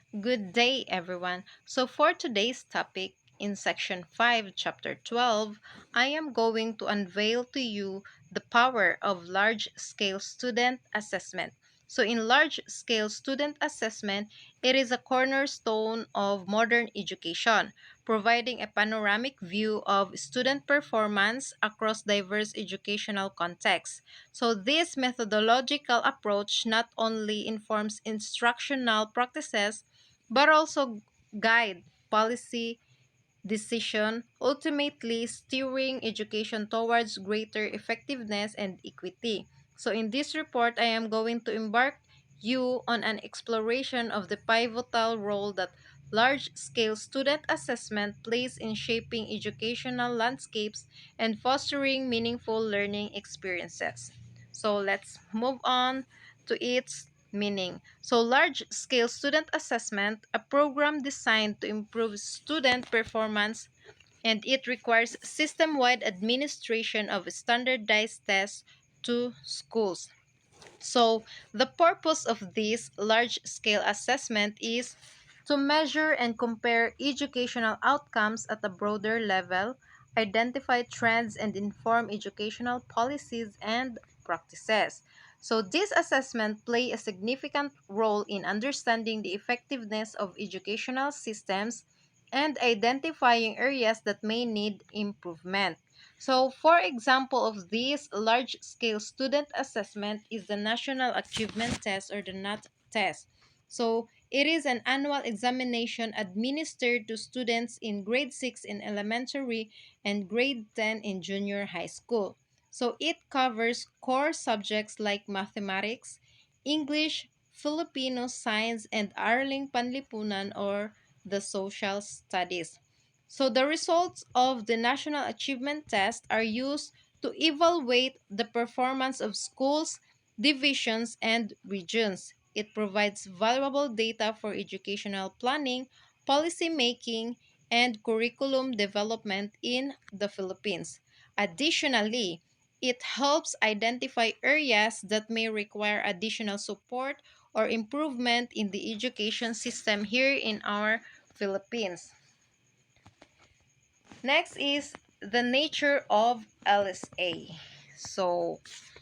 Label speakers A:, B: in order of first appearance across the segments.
A: Good day, everyone. So, for today's topic, in section 5, chapter 12, I am going to unveil to you the power of large scale student assessment. So, in large scale student assessment, it is a cornerstone of modern education, providing a panoramic view of student performance across diverse educational contexts. So, this methodological approach not only informs instructional practices but also guide policy decision, ultimately steering education towards greater effectiveness and equity. So in this report, I am going to embark you on an exploration of the pivotal role that large-scale student assessment plays in shaping educational landscapes and fostering meaningful learning experiences. So let's move on to its meaning. So, large scale student assessment, a program designed to improve student performance, and it requires system wide administration of standardized tests to schools. So, the purpose of this large scale assessment is to measure and compare educational outcomes at a broader level, identify trends, and inform educational policies and practices. So, this assessment play a significant role in understanding the effectiveness of educational systems and identifying areas that may need improvement. So, for example of this large-scale student assessment is the National Achievement Test or the NAT test. So, it is an annual examination administered to students in grade 6 in elementary and grade 10 in junior high school. So, it covers core subjects like mathematics, English, Filipino, science, and Araling Panlipunan or the social studies. So the results of the National Achievement Test are used to evaluate the performance of schools, divisions, and regions. It provides valuable data for educational planning, policy making, and curriculum development in the Philippines. Additionally, it helps identify areas that may require additional support or improvement in the education system here in our Philippines. Next is the nature of LSA. So,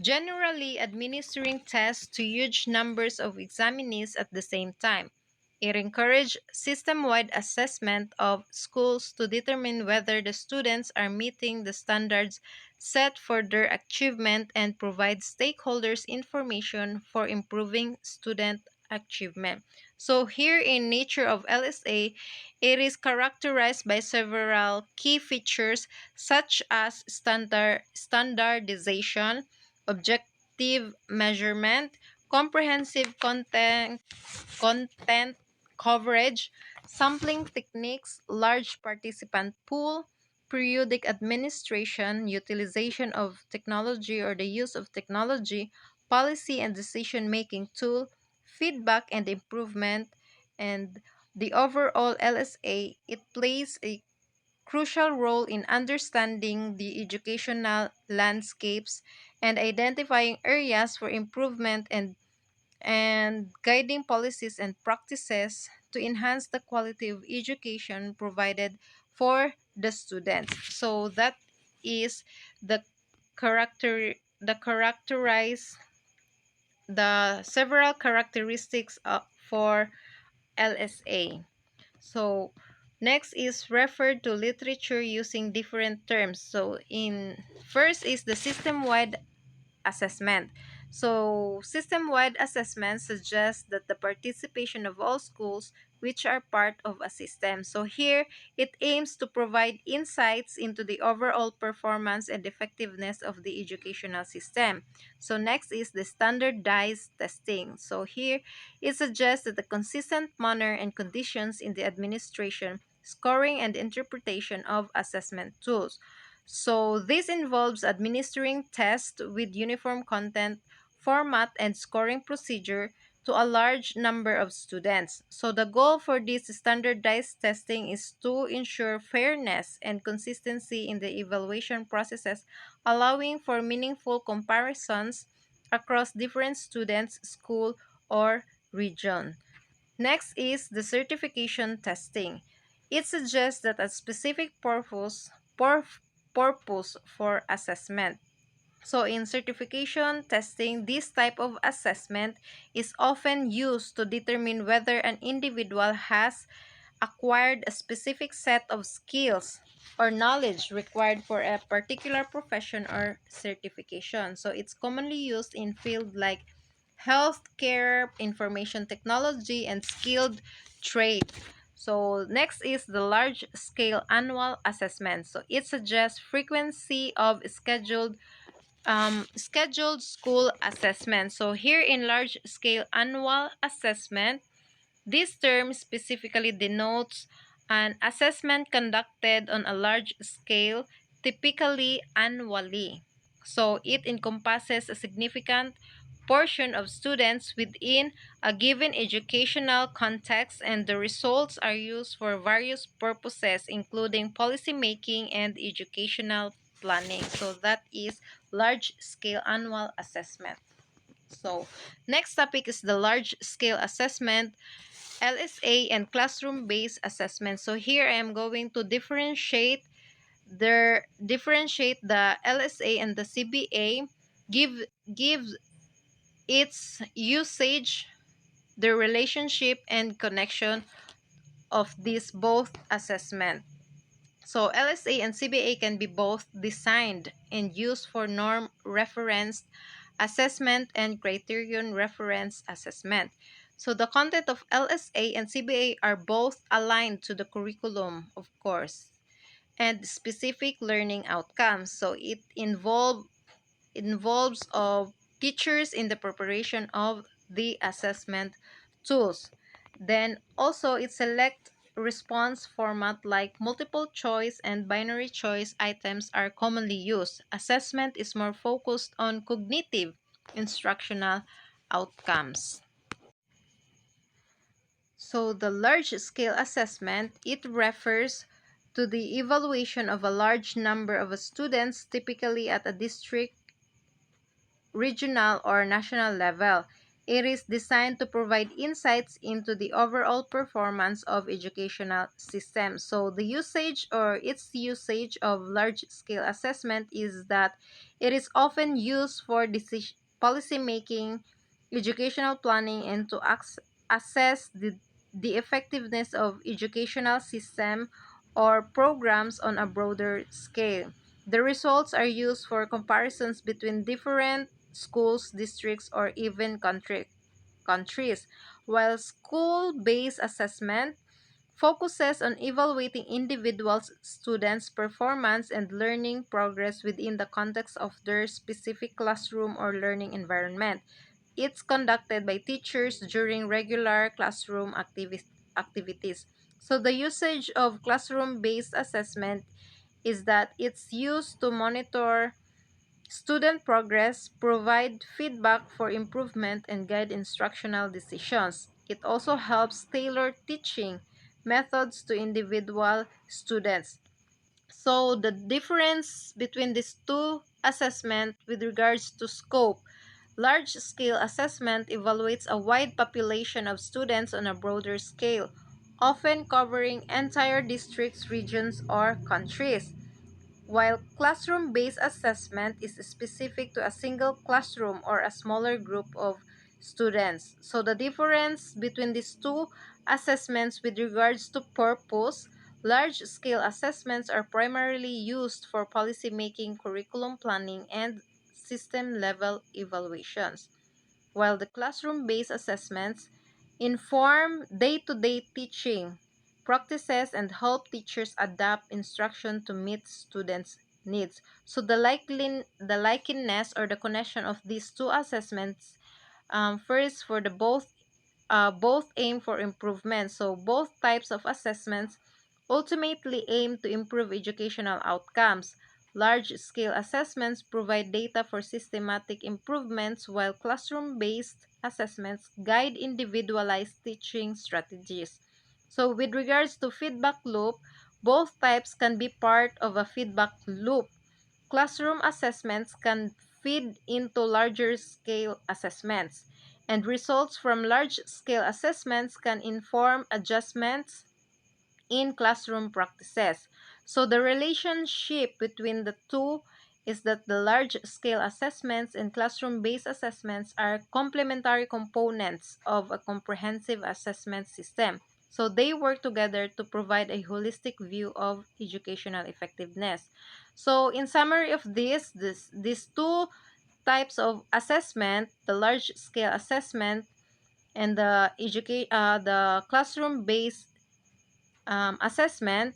A: generally administering tests to huge numbers of examinees at the same time. It encourages system-wide assessment of schools to determine whether the students are meeting the standards set for their achievement and provides stakeholders information for improving student achievement. So here in Nature of LSA, it is characterized by several key features such as standardization, objective measurement, comprehensive content coverage, sampling techniques, large participant pool, periodic administration, utilization of technology or the use of technology, policy and decision making tool, feedback and improvement, and the overall LSA. It plays a crucial role in understanding the educational landscapes and identifying areas for improvement and guiding policies and practices to enhance the quality of education provided for the students. So that is the the characterize the several characteristics for LSA. So next is referred to literature using different terms. So in first is the system-wide assessment. So, system wide assessment suggests that the participation of all schools which are part of a system. So, here it aims to provide insights into the overall performance and effectiveness of the educational system. So, next is the standardized testing. So, here it suggests that the consistent manner and conditions in the administration, scoring, and interpretation of assessment tools. So this involves administering tests with uniform content, format, and scoring procedure to a large number of students. So the goal for this standardized testing is to ensure fairness and consistency in the evaluation processes, allowing for meaningful comparisons across different students, school, or region. Next is the certification testing. It suggests that a specific purpose for assessment. So in certification testing, this type of assessment is often used to determine whether an individual has acquired a specific set of skills or knowledge required for a particular profession or certification. So it's commonly used in fields like healthcare, information technology, and skilled trade. So next is the large scale annual assessment. So it suggests frequency of scheduled school assessment. So here in large scale annual assessment, this term specifically denotes an assessment conducted on a large scale, typically annually. So it encompasses a significant portion of students within a given educational context, and the results are used for various purposes including policy making and educational planning. So that is large scale annual assessment. So next topic is the large scale assessment, LSA, and classroom-based assessment. So here I am going to differentiate the LSA and the CBA, give its usage, the relationship and connection of these both assessment. So LSA and CBA can be both designed and used for norm referenced assessment and criterion reference assessment. So the content of LSA and CBA are both aligned to the curriculum, of course, and specific learning outcomes. So it involves of teachers in the preparation of the assessment tools. Then also it select response format like multiple choice and binary choice items are commonly used. Assessment is more focused on cognitive instructional outcomes. So the large scale assessment, it refers to the evaluation of a large number of students, typically at a district, regional, or national level. It is designed to provide insights into the overall performance of educational systems. So the usage or its usage of large-scale assessment is that it is often used for policy making, educational planning, and to assess the effectiveness of educational system or programs on a broader scale. The results are used for comparisons between different schools, districts, or even countries, while school-based assessment focuses on evaluating individuals' students' performance and learning progress within the context of their specific classroom or learning environment. It's conducted by teachers during regular classroom activities. So the usage of classroom-based assessment is that it's used to monitor student progress, provide feedback for improvement, and guide instructional decisions. It also helps tailor teaching methods to individual students. So the difference between these two assessments with regards to scope, large-scale assessment evaluates a wide population of students on a broader scale, often covering entire districts, regions, or countries, while classroom-based assessment is specific to a single classroom or a smaller group of students. So the difference between these two assessments with regards to purpose, large-scale assessments are primarily used for policymaking, curriculum planning, and system-level evaluations, while the classroom-based assessments inform day-to-day teaching practices and help teachers adapt instruction to meet students' needs. So the likeness or the connection of these two assessments, first for the both aim for improvement. So both types of assessments ultimately aim to improve educational outcomes. Large-scale assessments provide data for systematic improvements, while classroom-based assessments guide individualized teaching strategies. So with regards to feedback loop, both types can be part of a feedback loop. Classroom assessments can feed into larger scale assessments, and results from large-scale assessments can inform adjustments in classroom practices. So the relationship between the two is that the large-scale assessments and classroom-based assessments are complementary components of a comprehensive assessment system. So they work together to provide a holistic view of educational effectiveness. So in summary of these two types of assessment, the large-scale assessment and the classroom-based assessment,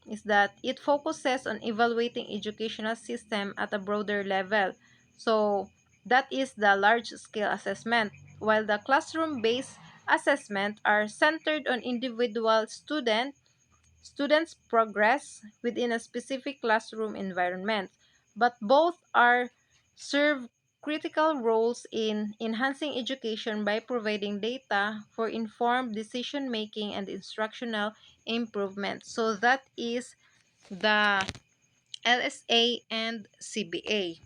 A: is that it focuses on evaluating educational system at a broader level. So that is the large scale assessment, while the classroom based assessment are centered on individual students progress within a specific classroom environment, but both are serve critical roles in enhancing education by providing data for informed decision making and instructional improvement. So that is the LSA and CBA.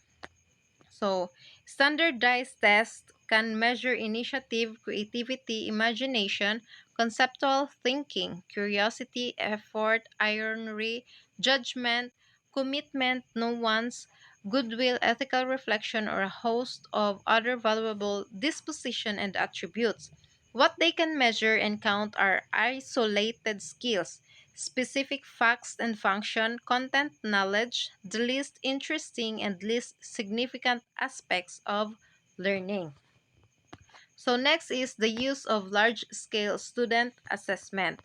A: So, standardized tests can measure initiative, creativity, imagination, conceptual thinking, curiosity, effort, irony, judgment, commitment, nuance, goodwill, ethical reflection, or a host of other valuable disposition and attributes. What they can measure and count are isolated skills, specific facts and function, content knowledge, the least interesting and least significant aspects of learning. So next is the use of large-scale student assessment.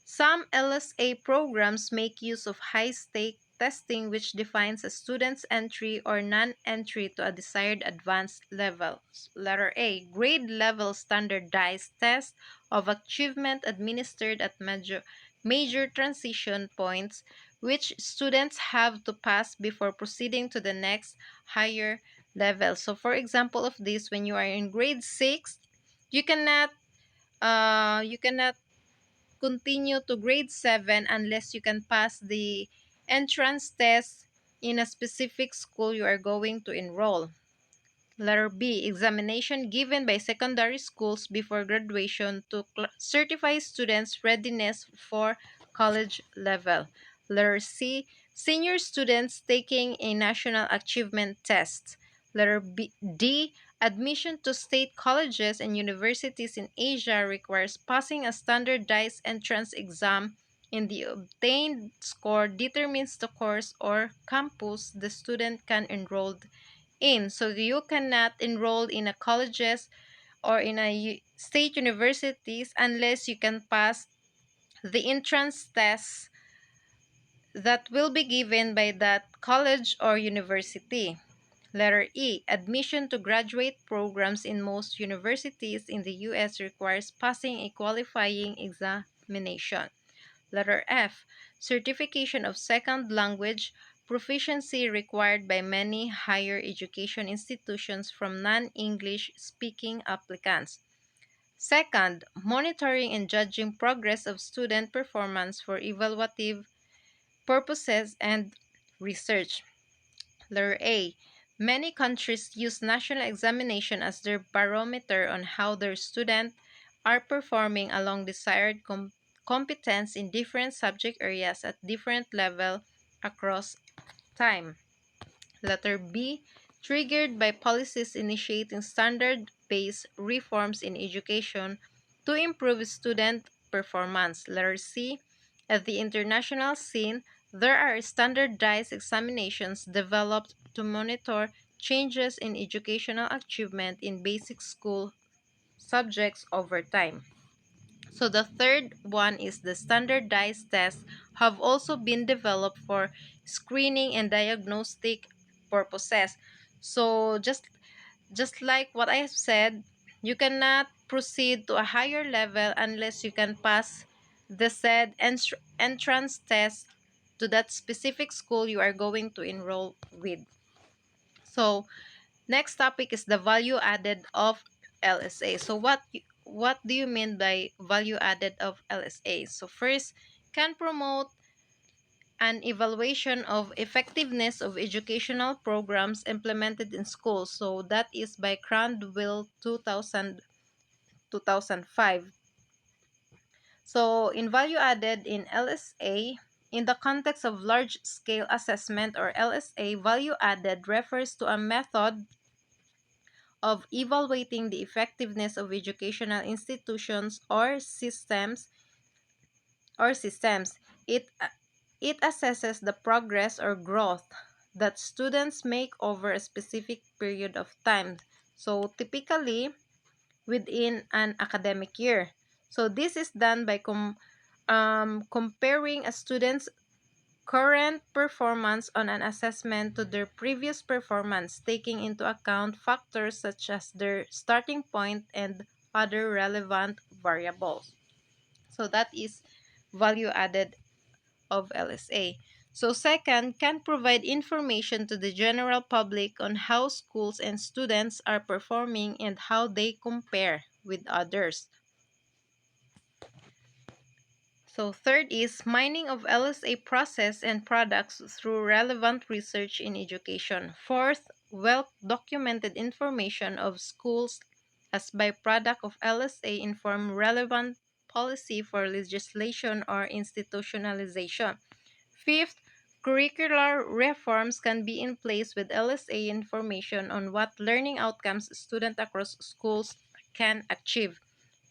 A: Some LSA programs make use of high-stake testing which defines a student's entry or non-entry to a desired advanced level. Letter A, grade level standardized test of achievement administered at major transition points which students have to pass before proceeding to the next higher level. So for example of this, when you are in grade 6, you cannot you cannot continue to grade 7 unless you can pass the entrance test in a specific school you are going to enroll. Letter B, examination given by secondary schools before graduation to certify students' readiness for college level. Letter C, senior students taking a national achievement test. D, admission to state colleges and universities in Asia requires passing a standardized entrance exam and the obtained score determines the course or campus the student can enroll in. So you cannot enroll in a colleges or in a state universities unless you can pass the entrance test that will be given by that college or university. Letter E, admission to graduate programs in most universities in the US requires passing a qualifying examination. Letter F, certification of second language proficiency required by many higher education institutions from non-English speaking applicants. Second, monitoring and judging progress of student performance for evaluative purposes and research. Letter A, many countries use national examination as their barometer on how their students are performing along desired competence in different subject areas at different level across time. Letter B, triggered by policies initiating standard-based reforms in education to improve student performance. Letter C, at the international scene, there are standardized examinations developed to monitor changes in educational achievement in basic school subjects over time. So the third one is the standardized tests have also been developed for screening and diagnostic purposes. So just like what I have said, you cannot proceed to a higher level unless you can pass the said entrance test to that specific school you are going to enroll with. So next topic is the value added of LSA. So what do you mean by value added of LSA? So first, can promote an evaluation of effectiveness of educational programs implemented in schools. So that is by Crandwell 2005. So in value added in LSA, in the context of large scale assessment or LSA, value added refers to a method of evaluating the effectiveness of educational institutions or systems. It assesses the progress or growth that students make over a specific period of time. So typically within an academic year. So this is done by comparing a student's current performance on an assessment to their previous performance, taking into account factors such as their starting point and other relevant variables. So that is value added of LSA. So second, can provide information to the general public on how schools and students are performing and how they compare with others. So third is mining of LSA process and products through relevant research in education. Fourth, well-documented information of schools as byproduct of LSA inform relevant policy for legislation or institutionalization. Fifth, curricular reforms can be in place with LSA information on what learning outcomes students across schools can achieve.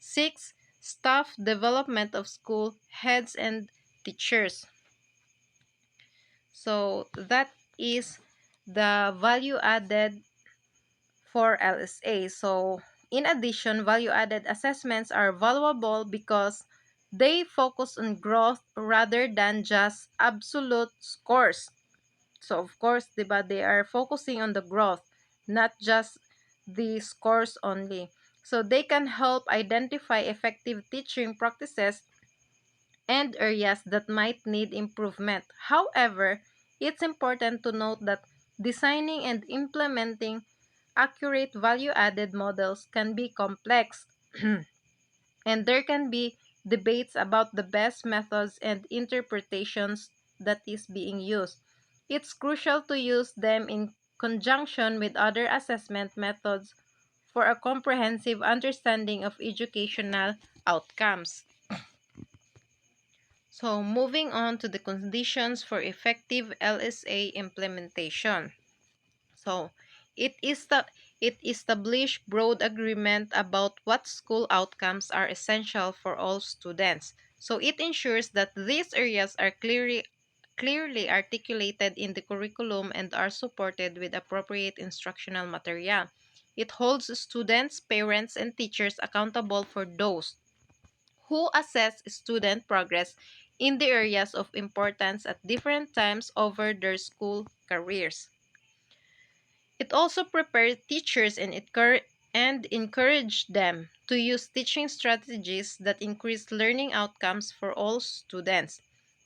A: Six, staff development of school heads and teachers. So that is the value added for LSA. So in addition, value added assessments are valuable because they focus on growth rather than just absolute scores. So of course, diba, they are focusing on the growth, not just the scores only. So they can help identify effective teaching practices and areas that might need improvement. However, it's important to note that designing and implementing accurate value-added models can be complex and there can be debates about the best methods and interpretations that is being used. It's crucial to use them in conjunction with other assessment methods for a comprehensive understanding of educational outcomes. So, moving on to the conditions for effective LSA implementation. So, it is the it established broad agreement about what school outcomes are essential for all students. So, it ensures that these areas are clearly articulated in the curriculum and are supported with appropriate instructional material. It holds students, parents, and teachers accountable for those who assess student progress in the areas of importance at different times over their school careers. It also prepares teachers and encourage them to use teaching strategies that increase learning outcomes for all students.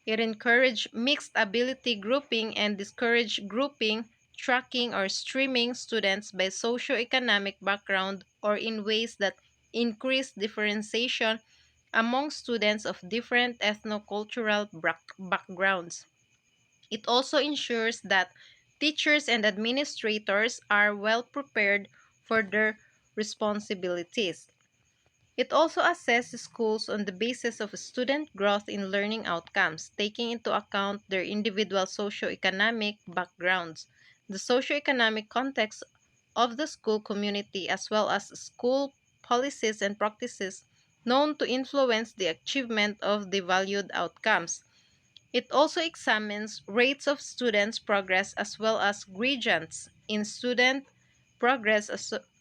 A: It encourages mixed ability grouping and discourage grouping, tracking, or streaming students by socioeconomic background or in ways that increase differentiation among students of different ethnocultural backgrounds. It also ensures that teachers and administrators are well prepared for their responsibilities. It also assesses schools on the basis of student growth in learning outcomes, taking into account their individual socioeconomic backgrounds, the socioeconomic context of the school community, as well as school policies and practices known to influence the achievement of the valued outcomes. It also examines rates of students' progress as well as gradients in student progress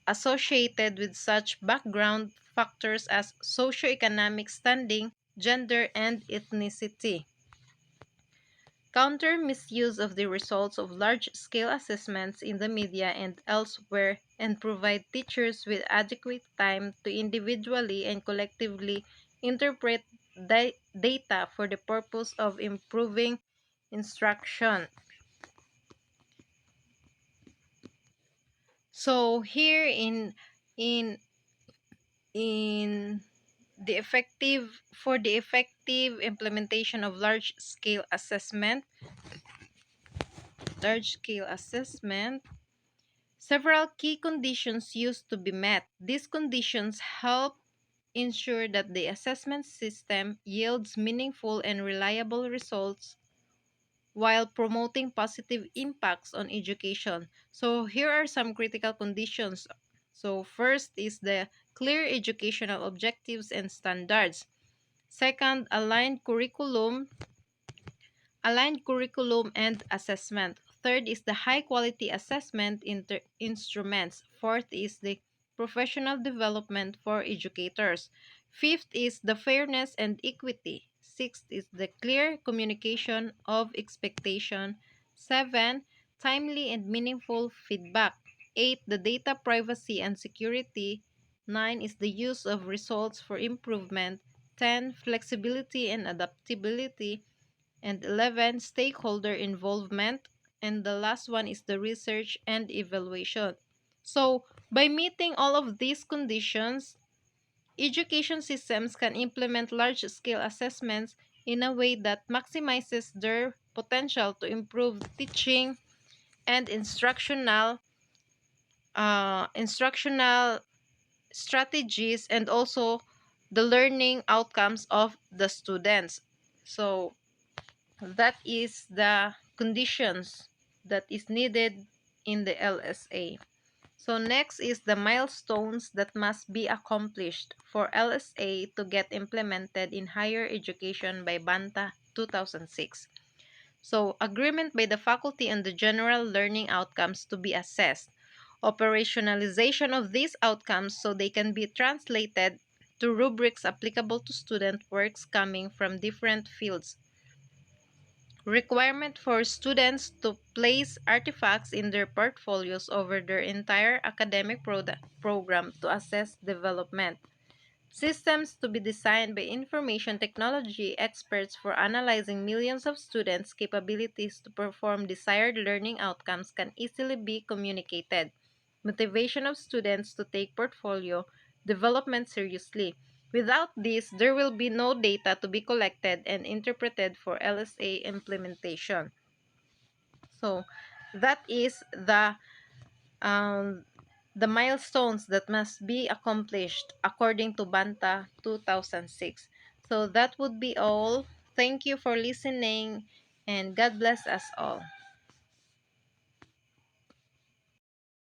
A: associated with such background factors as socioeconomic standing, gender, and ethnicity. Counter misuse of the results of large-scale assessments in the media and elsewhere and provide teachers with adequate time to individually and collectively interpret data for the purpose of improving instruction. So here in in the effective implementation of large scale assessment, several key conditions used to be met. These conditions help ensure that the assessment system yields meaningful and reliable results while promoting positive impacts on education. So here are some critical conditions. So first is the clear educational objectives and standards. Second, aligned curriculum and assessment. Third is the high quality assessment instruments. Fourth is the professional development for educators. Fifth is the fairness and equity. Sixth is the clear communication of expectation. Seven, timely and meaningful feedback. Eight, the data privacy and security. Nine is the use of results for improvement. 10, flexibility and adaptability, and 11, stakeholder involvement, and the last one is the research and evaluation. So by meeting all of these conditions, education systems can implement large scale assessments in a way that maximizes their potential to improve teaching and instructional strategies, and also the learning outcomes of the students. So that is the conditions that is needed in the LSA. So next is the milestones that must be accomplished for LSA to get implemented in higher education by Banta 2006. So agreement by the faculty on the general learning outcomes to be assessed. Operationalization of these outcomes so they can be translated to rubrics applicable to student works coming from different fields. Requirement for students to place artifacts in their portfolios over their entire academic program to assess development. Systems to be designed by information technology experts for analyzing millions of students' capabilities to perform desired learning outcomes can easily be communicated. Motivation of students to take portfolio development seriously. Without this, there will be no data to be collected and interpreted for LSA implementation. So, that is um, the milestones that must be accomplished according to Banta 2006. So that would be all. Thank you for listening, and God bless us all.